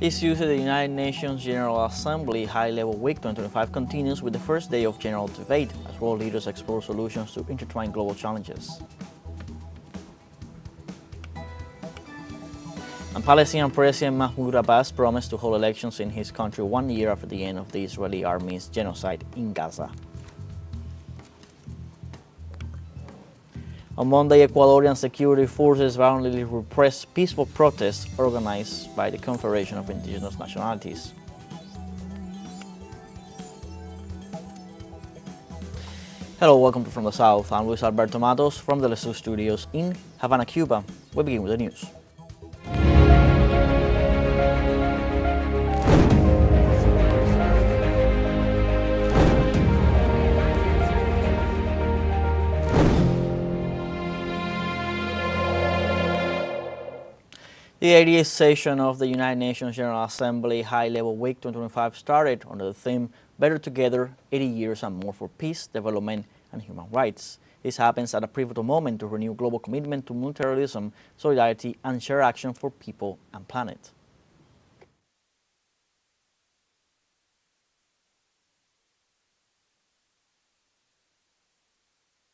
His use at the United Nations General Assembly High-Level Week 2025 continues with the first day of general debate as world leaders explore solutions to intertwined global challenges. And Palestinian President Mahmoud Abbas promised to hold elections in his country 1 year after the end of the Israeli army's genocide in Gaza. On Monday, Ecuadorian security forces violently repressed peaceful protests organized by the Confederation of Indigenous Nationalities. Hello, welcome to From the South. I'm Luis Alberto Matos from the teleSUR studios in Havana, Cuba. We begin with the news. The 80th session of the United Nations General Assembly High-Level Week 2025 started under the theme Better Together, 80 Years and More for Peace, Development and Human Rights. This happens at a pivotal moment to renew global commitment to multilateralism, solidarity and shared action for people and planet.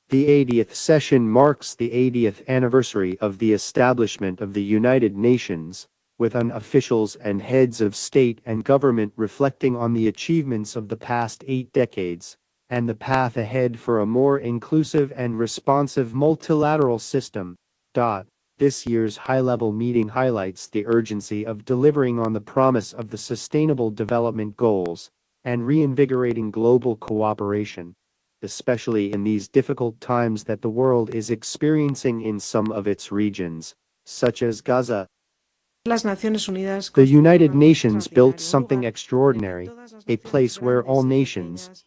The 80th session marks the 80th anniversary of the establishment of the United Nations, with officials and heads of state and government reflecting on the achievements of the past 8 decades, and the path ahead for a more inclusive and responsive multilateral system. This year's high-level meeting highlights the urgency of delivering on the promise of the Sustainable Development Goals, and reinvigorating global cooperation, especially in these difficult times that the world is experiencing in some of its regions, such as Gaza. The United Nations built something extraordinary, a place where all nations,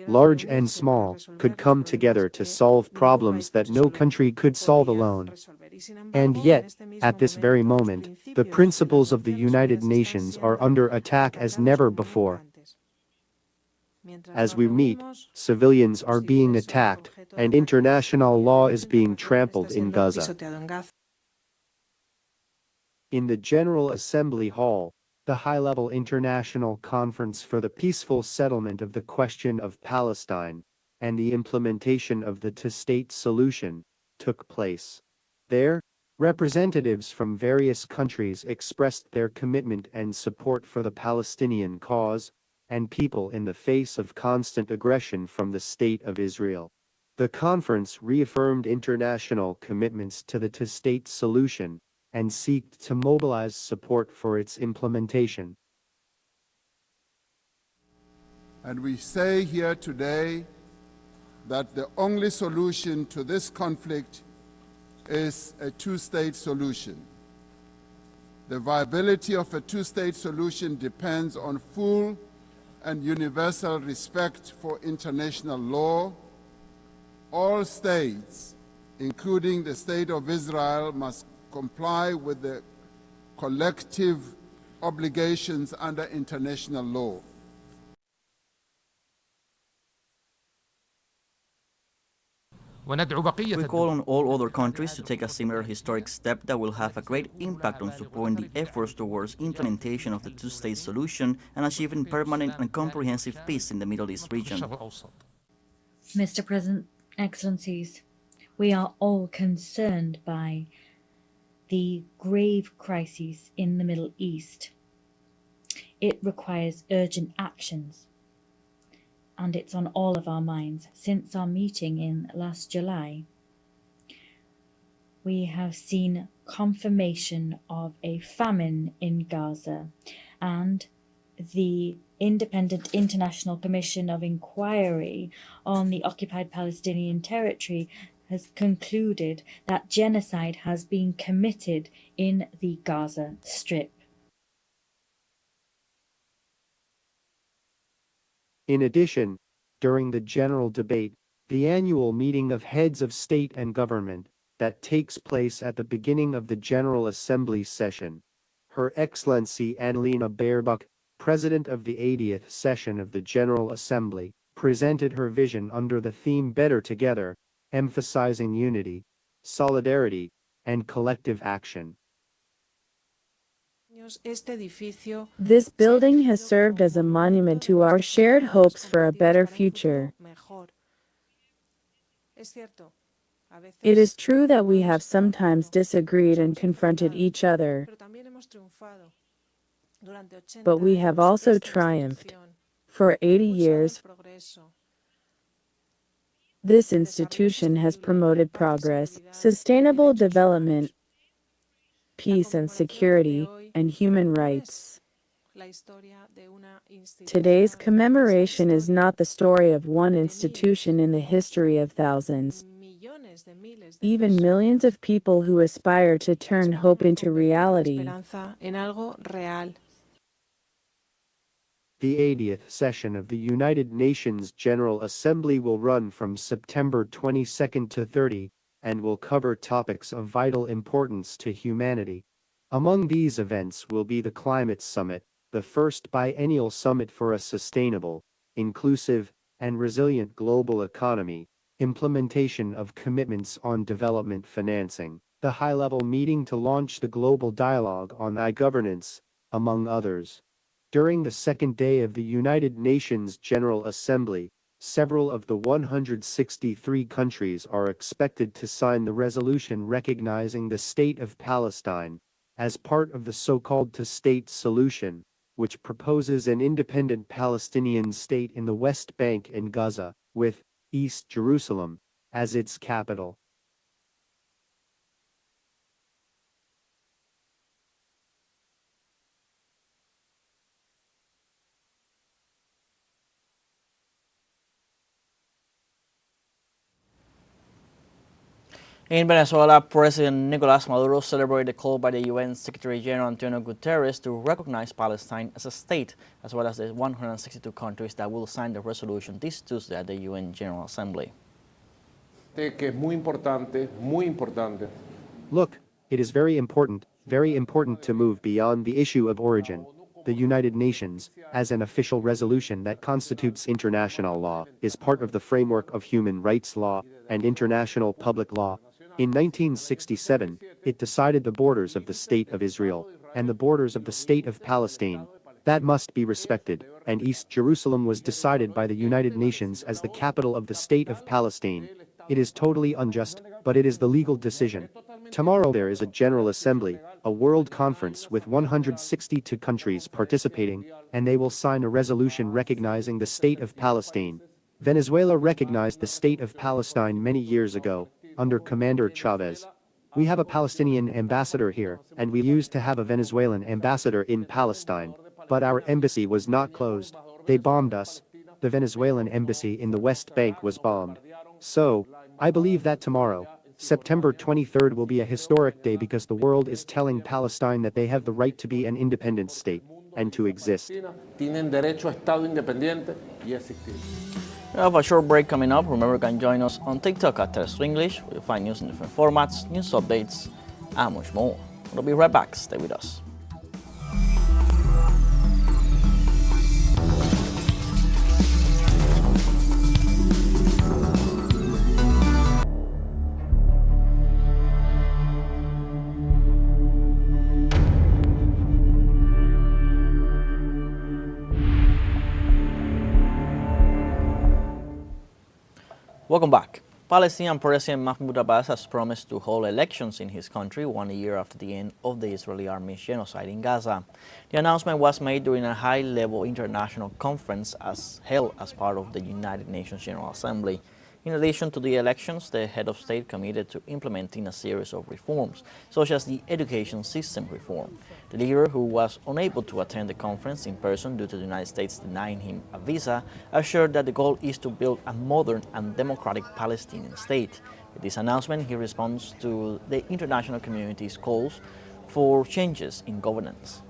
large and small, could come together to solve problems that no country could solve alone. And yet, at this very moment, the principles of the United Nations are under attack as never before. As we meet, civilians are being attacked, and international law is being trampled in Gaza. In the General Assembly Hall, the high-level international conference for the peaceful settlement of the question of Palestine and the implementation of the two-state solution took place. There, representatives from various countries expressed their commitment and support for the Palestinian cause and people in the face of constant aggression from the State of Israel. The conference reaffirmed international commitments to the two-state solution and sought to mobilize support for its implementation. And we say here today that the only solution to this conflict is a two-state solution. The viability of a two-state solution depends on full and universal respect for international law. All states, including the State of Israel, must comply with the collective obligations under international law. We call on all other countries to take a similar historic step that will have a great impact on supporting the efforts towards implementation of the two-state solution and achieving permanent and comprehensive peace in the Middle East region. Mr. President, Excellencies, we are all concerned by the grave crises in the Middle East. It requires urgent actions, and it's on all of our minds. Since our meeting in last July, we have seen confirmation of a famine in Gaza, and the Independent International Commission of Inquiry on the Occupied Palestinian Territory has concluded that genocide has been committed in the Gaza Strip. In addition, during the general debate, the annual meeting of heads of state and government that takes place at the beginning of the General Assembly session, Her Excellency Annalena Baerbock, President of the 80th session of the General Assembly, presented her vision under the theme Better Together, emphasizing unity, solidarity, and collective action. This building has served as a monument to our shared hopes for a better future. It is true that we have sometimes disagreed and confronted each other, but we have also triumphed. For 80 years, this institution has promoted progress, sustainable development, peace and security, and human rights. Today's commemoration is not the story of one institution in the history of thousands. Even millions of people who aspire to turn hope into reality. The 80th session of the United Nations General Assembly will run from September 22 to 30 and will cover topics of vital importance to humanity. Among these events will be the Climate Summit, the first biennial summit for a sustainable, inclusive, and resilient global economy, implementation of commitments on development financing, the high-level meeting to launch the global dialogue on e-governance, among others. During the second day of the United Nations General Assembly, several of the 163 countries are expected to sign the resolution recognizing the State of Palestine as part of the so-called two-state solution, which proposes an independent Palestinian state in the West Bank and Gaza, with East Jerusalem as its capital. In Venezuela, President Nicolás Maduro celebrated the call by the UN Secretary General Antonio Guterres to recognize Palestine as a state, as well as the 162 countries that will sign the resolution this Tuesday at the UN General Assembly. Look, it is very important to move beyond the issue of origin. The United Nations, as an official resolution that constitutes international law, is part of the framework of human rights law and international public law. In 1967, it decided the borders of the State of Israel and the borders of the State of Palestine. That must be respected, and East Jerusalem was decided by the United Nations as the capital of the State of Palestine. It is totally unjust, but it is the legal decision. Tomorrow there is a General Assembly, a world conference with 162 countries participating, and they will sign a resolution recognizing the State of Palestine. Venezuela recognized the State of Palestine many years ago, under Commander Chavez. We have a Palestinian ambassador here, and we used to have a Venezuelan ambassador in Palestine, but our embassy was not closed. They bombed us. The Venezuelan embassy in the West Bank was bombed. So, I believe that tomorrow, September 23rd, will be a historic day because the world is telling Palestine that they have the right to be an independent state and to exist. We have a short break coming up. Remember, you can join us on TikTok at teleSUR English, where you'll find news in different formats, news updates, and much more. We'll be right back. Stay with us. Welcome back. Palestinian President Mahmoud Abbas has promised to hold elections in his country 1 year after the end of the Israeli army's genocide in Gaza. The announcement was made during a high-level international conference held as part of the United Nations General Assembly. In addition to the elections, the head of state committed to implementing a series of reforms, such as the education system reform. The leader, who was unable to attend the conference in person due to the United States denying him a visa, assured that the goal is to build a modern and democratic Palestinian state. With this announcement, he responds to the international community's calls for changes in governance.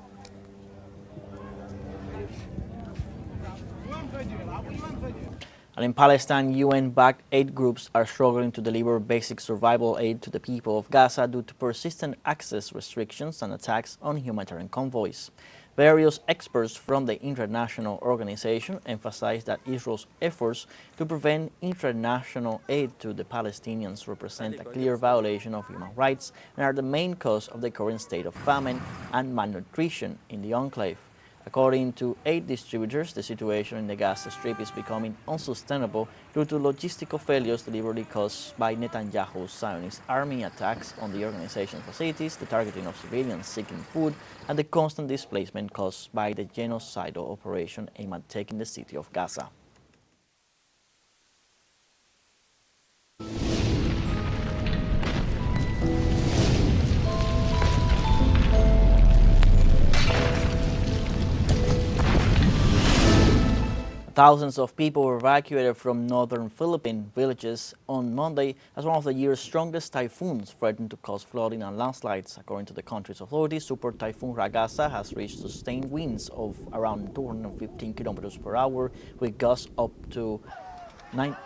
And in Palestine, UN-backed aid groups are struggling to deliver basic survival aid to the people of Gaza due to persistent access restrictions and attacks on humanitarian convoys. Various experts from the international organization emphasized that Israel's efforts to prevent international aid to the Palestinians represent a clear violation of human rights and are the main cause of the current state of famine and malnutrition in the enclave. According to aid distributors, the situation in the Gaza Strip is becoming unsustainable due to logistical failures deliberately caused by Netanyahu's Zionist army attacks on the organization's facilities, the targeting of civilians seeking food, and the constant displacement caused by the genocidal operation aimed at taking the city of Gaza. Thousands of people were evacuated from northern Philippine villages on Monday as one of the year's strongest typhoons threatened to cause flooding and landslides. According to the country's authorities, Super Typhoon Ragasa has reached sustained winds of around 215 kilometers per hour with gusts up to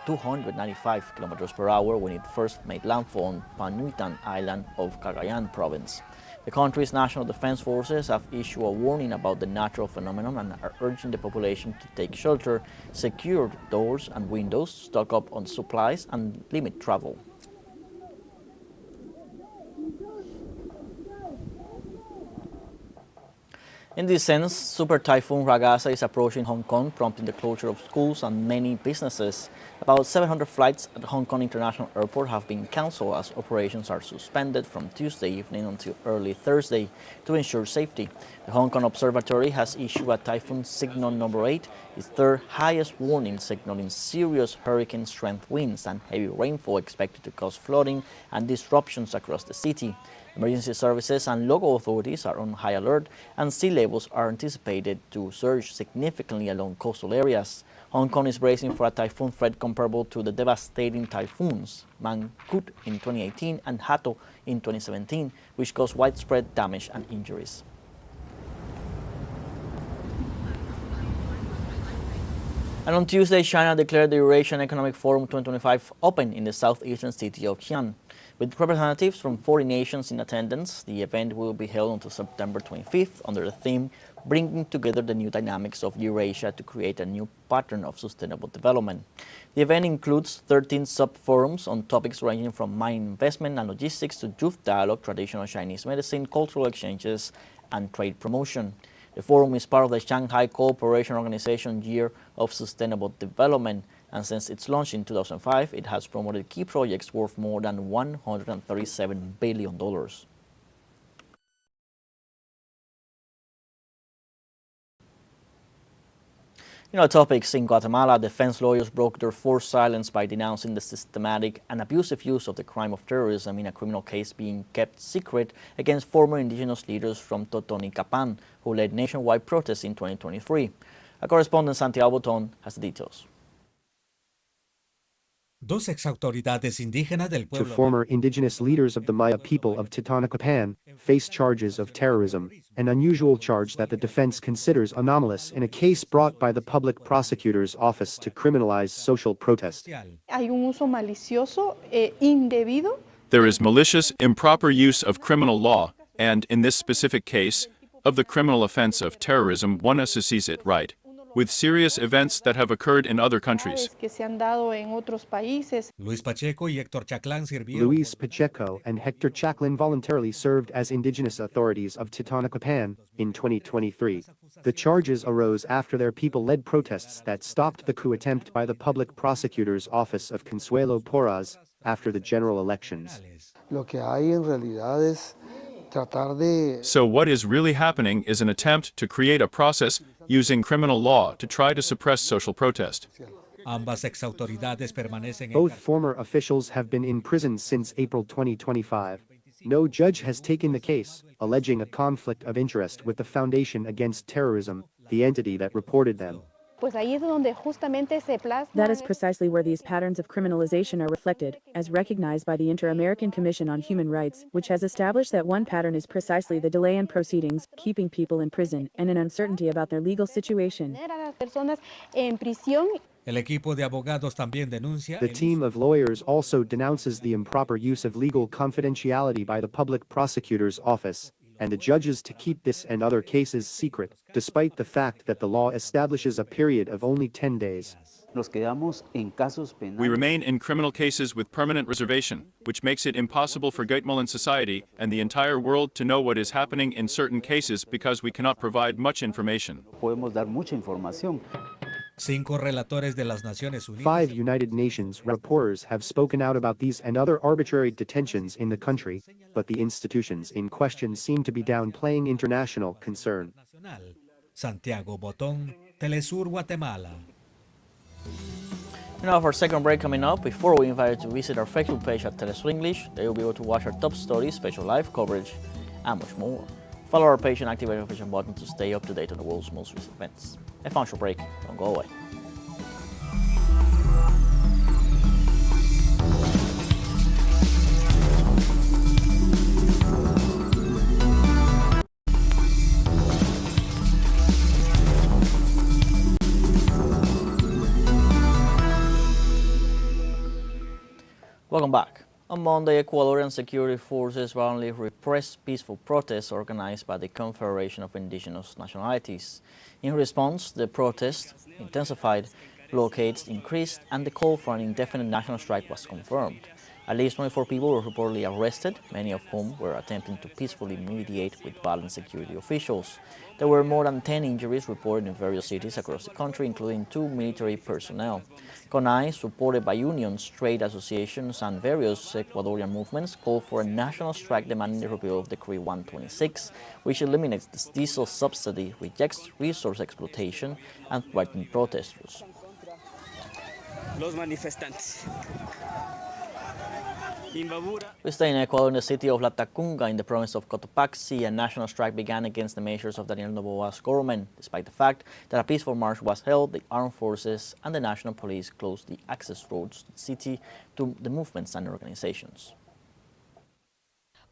295 kilometers per hour when it first made landfall on Panuitan Island of Cagayan province. The country's national defense forces have issued a warning about the natural phenomenon and are urging the population to take shelter, secure doors and windows, stock up on supplies, and limit travel. In this sense, Super Typhoon Ragasa is approaching Hong Kong, prompting the closure of schools and many businesses. About 700 flights at Hong Kong International Airport have been cancelled as operations are suspended from Tuesday evening until early Thursday to ensure safety. The Hong Kong Observatory has issued a Typhoon Signal Number 8, its third highest warning, signaling serious hurricane-strength winds and heavy rainfall expected to cause flooding and disruptions across the city. Emergency services and local authorities are on high alert, and sea levels are anticipated to surge significantly along coastal areas. Hong Kong is bracing for a typhoon threat comparable to the devastating typhoons Mangkhut in 2018 and Hato in 2017, which caused widespread damage and injuries. And on Tuesday, China declared the Eurasian Economic Forum 2025 open in the southeastern city of Xi'an. With representatives from 40 nations in attendance, the event will be held until September 25th under the theme Bringing Together the New Dynamics of Eurasia to Create a New Pattern of Sustainable Development. The event includes 13 sub-forums on topics ranging from mining investment and logistics to youth dialogue, traditional Chinese medicine, cultural exchanges, and trade promotion. The forum is part of the Shanghai Cooperation Organization Year of Sustainable Development, and since its launch in 2005, it has promoted key projects worth more than $137 billion. In other topics, in Guatemala, defense lawyers broke their forced silence by denouncing the systematic and abusive use of the crime of terrorism in a criminal case being kept secret against former indigenous leaders from Totonicapán, who led nationwide protests in 2023. Our correspondent Santiago Botón has the details. Dos exautoridades indígenas del To pueblo former indigenous leaders of the Maya people of Totonicapán face charges of terrorism, an unusual charge that the defense considers anomalous in a case brought by the public prosecutor's office to criminalize social protest. Hay un uso malicioso e indebido. There is malicious, improper use of criminal law, and, in this specific case, of the criminal offense of terrorism, one assesses it right, with serious events that have occurred in other countries. Que se han dado en otros países. Luis Pacheco y Héctor Chaclán sirvieron Luis Pacheco and Hector Chaclin voluntarily served as indigenous authorities of Totonicapán in 2023. The charges arose after their people led protests that stopped the coup attempt by the public prosecutor's office of Consuelo Porras after the general elections. Lo que hay en realidad es tratar de So what is really happening is an attempt to create a process using criminal law to try to suppress social protest. ambas exautoridades permanecen Both former officials have been in prison since April 2025. No judge has taken the case, alleging a conflict of interest with the Foundation Against Terrorism, the entity that reported them. Pues ahí es donde justamente se plasma. That is precisely where these patterns of criminalization are reflected, as recognized by the Inter-American Commission on Human Rights, which has established that one pattern is precisely the delay in proceedings, keeping people in prison, and an uncertainty about their legal situation. A las personas en prisión. El equipo de abogados también denuncia The team of lawyers also denounces the improper use of legal confidentiality by the public prosecutor's office, and the judges to keep this and other cases secret, despite the fact that the law establishes a period of only 10 days. We remain in criminal cases with permanent reservation, which makes it impossible for Guatemalan society and the entire world to know what is happening in certain cases because we cannot provide much information. Cinco relatores de las Naciones Unidas 5 United Nations reporters have spoken out about these and other arbitrary detentions in the country, but the institutions in question seem to be downplaying international concern. Santiago Botón, TeleSUR, Guatemala. You know, for our second break coming up, before we invite you to visit our Facebook page at TeleSUR English, there you'll be able to watch our top stories, special live coverage, and much more. Follow our page and activate the notification button to stay up to date on the world's most recent events. A fun short break, don't go away. Welcome back. On Monday, Ecuadorian security forces violently repressed peaceful protests organized by the Confederation of Indigenous Nationalities. In response, the protests intensified, blockades increased, and the call for an indefinite national strike was confirmed. At least 24 people were reportedly arrested, many of whom were attempting to peacefully mediate with violent security officials. There were more than 10 injuries reported in various cities across the country, including 2 military personnel. CONAIE, supported by unions, trade associations, and various Ecuadorian movements, called for a national strike demanding the repeal of Decree 126, which eliminates the diesel subsidy, rejects resource exploitation, and threatens protesters. Los manifestantes. We stay in Ecuador, in the city of Latacunga, in the province of Cotopaxi. A national strike began against the measures of Daniel Noboa's government. Despite the fact that a peaceful march was held, the armed forces and the national police closed the access roads to the city to the movements and organizations.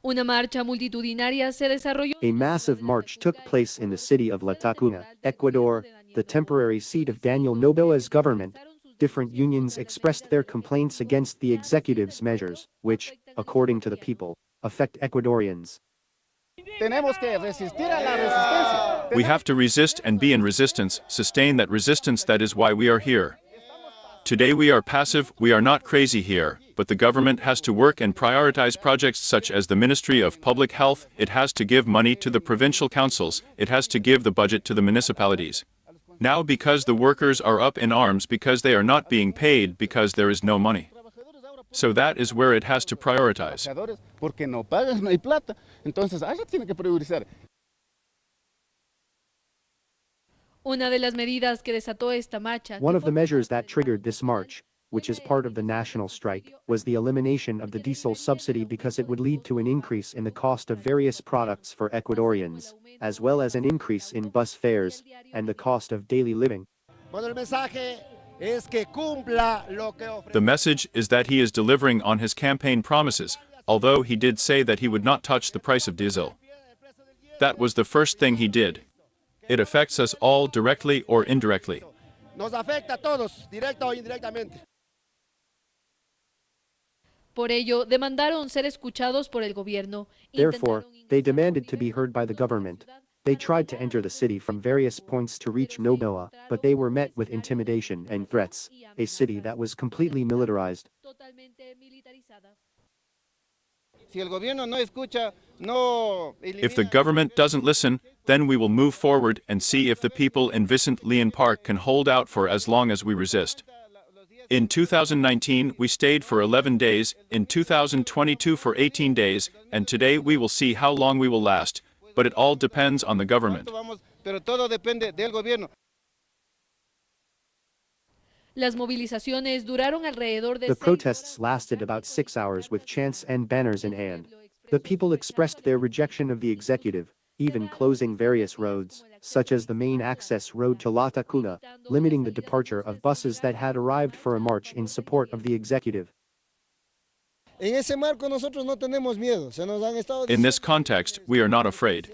Una marcha multitudinaria se desarrolló. A massive march took place in the city of Latacunga, Ecuador, the temporary seat of Daniel Noboa's government. Different unions expressed their complaints against the executive's measures, which, according to the people, affect Ecuadorians. We have to resist and be in resistance, sustain that resistance. That is why we are here. Today we are passive, we are not crazy here, but the government has to work and prioritize projects such as the Ministry of Public Health. It has to give money to the provincial councils, it has to give the budget to the municipalities. Now because the workers are up in arms because they are not being paid because there is no money. So that is where it has to prioritize. Una de las medidas que desató esta marcha. One of the measures that triggered this march, which is part of the national strike, was the elimination of the diesel subsidy because it would lead to an increase in the cost of various products for Ecuadorians, as well as an increase in bus fares and the cost of daily living. The message is that he is delivering on his campaign promises, although he did say that he would not touch the price of diesel. That was the first thing he did. It affects us all directly or indirectly. Nos afecta a todos, directa o indirectamente. Por ello, demandaron ser escuchados por el gobierno. Therefore, they demanded to be heard by the government. They tried to enter the city from various points to reach Noboa, but they were met with intimidation and threats, a city that was completely militarized. If the government doesn't listen, then we will move forward and see if the people in Vicente Leon Park can hold out for as long as we resist. In 2019, we stayed for 11 days, in 2022 for 18 days, and today we will see how long we will last, but it all depends on the government. Las movilizaciones duraron alrededor de The protests lasted about 6 hours with chants and banners in hand. The people expressed their rejection of the executive, even closing various roads, such as the main access road to Latacunga, limiting the departure of buses that had arrived for a march in support of the executive. In this context, we are not afraid.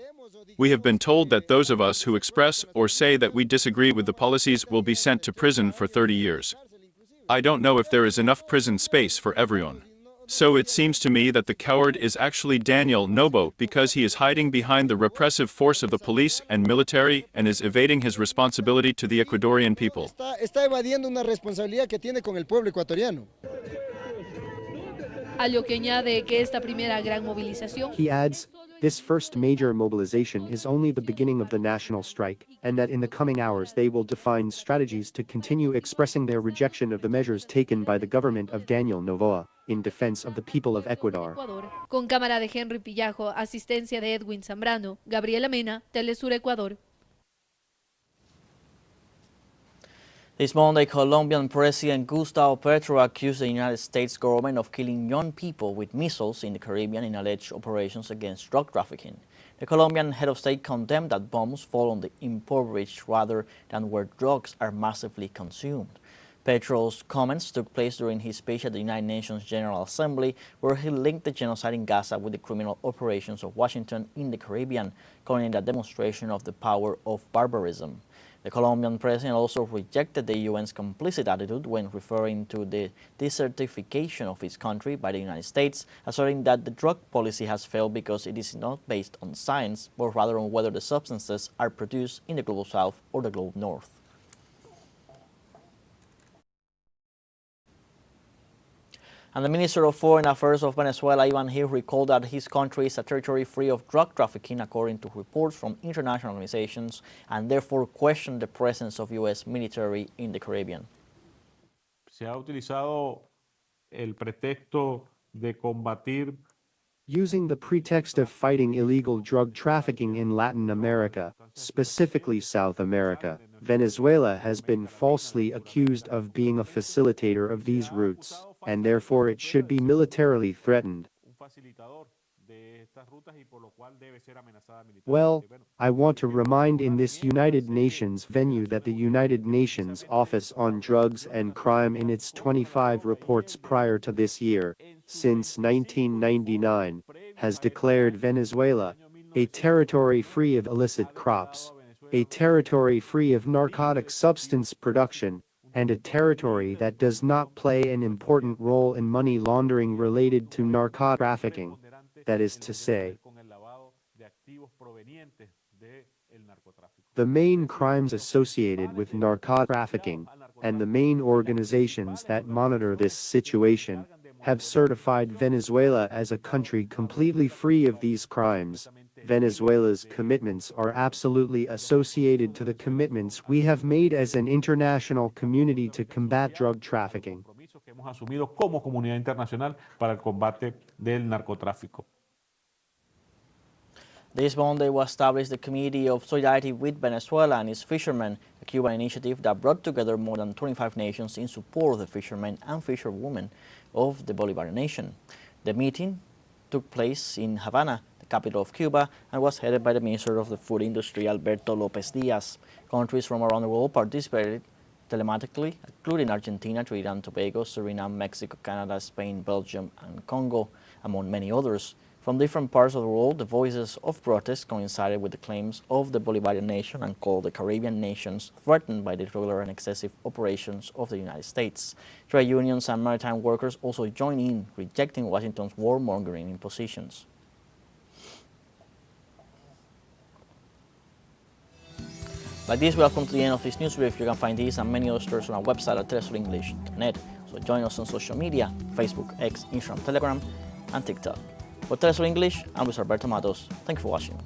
We have been told that those of us who express or say that we disagree with the policies will be sent to prison for 30 years. I don't know if there is enough prison space for everyone. So it seems to me that the coward is actually Daniel Noboa because he is hiding behind the repressive force of the police and military and is evading his responsibility to the Ecuadorian people. Está evadiendo una responsabilidad que tiene con el pueblo ecuatoriano. A lo que añade que esta primera gran movilización He adds, this first major mobilization is only the beginning of the national strike, and that in the coming hours they will define strategies to continue expressing their rejection of the measures taken by the government of Daniel Noboa in defense of the people of Ecuador. Con cámara de Henry Pillajo, asistencia de Edwin Zambrano, Gabriela Mena, TeleSUR Ecuador. This Monday, Colombian President Gustavo Petro accused the United States government of killing young people with missiles in the Caribbean in alleged operations against drug trafficking. The Colombian head of state condemned that bombs fall on the impoverished rather than where drugs are massively consumed. Petro's comments took place during his speech at the United Nations General Assembly, where he linked the genocide in Gaza with the criminal operations of Washington in the Caribbean, calling it a demonstration of the power of barbarism. The Colombian president also rejected the UN's complicit attitude when referring to the desertification of his country by the United States, asserting that the drug policy has failed because it is not based on science, but rather on whether the substances are produced in the Global South or the Global North. And the Minister of Foreign Affairs of Venezuela, Iván Gil, recalled that his country is a territory free of drug trafficking, according to reports from international organizations, and therefore questioned the presence of U.S. military in the Caribbean. Se ha utilizado el pretexto de combatir. Using the pretext of fighting illegal drug trafficking in Latin America, specifically South America, Venezuela has been falsely accused of being a facilitator of these routes, and therefore it should be militarily threatened. Well, I want to remind in this United Nations venue that the United Nations Office on Drugs and Crime in its 25 reports prior to this year, since 1999, has declared Venezuela a territory free of illicit crops, a territory free of narcotic substance production, and a territory that does not play an important role in money laundering related to narcotic trafficking, that is to say, the main crimes associated with narcotic trafficking and the main organizations that monitor this situation have certified Venezuela as a country completely free of these crimes. Venezuela's commitments are absolutely associated to the commitments we have made as an international community to combat drug trafficking. Hemos asumido como comunidad internacional para el combate del narcotráfico. This Monday was established the Committee of Solidarity with Venezuela and its fishermen, a Cuban initiative that brought together more than 25 nations in support of the fishermen and fisherwomen of the Bolivarian nation. The meeting took place in Havana, the capital of Cuba, and was headed by the Minister of the Food Industry, Alberto López Díaz. Countries from around the world participated telematically, including Argentina, Trinidad and Tobago, Suriname, Mexico, Canada, Spain, Belgium, and Congo, among many others. From different parts of the world, the voices of protest coincided with the claims of the Bolivarian nation and called the Caribbean nations threatened by the irregular and excessive operations of the United States. Trade unions and maritime workers also joined in, rejecting Washington's warmongering impositions. Like this, we have come to the end of this news brief. You can find these and many other stories on our website at telesurenglish.net. So join us on social media, Facebook, X, Instagram, Telegram, and TikTok. For TeleSUR English, I'm Luis Alberto Matos. Thank you for watching.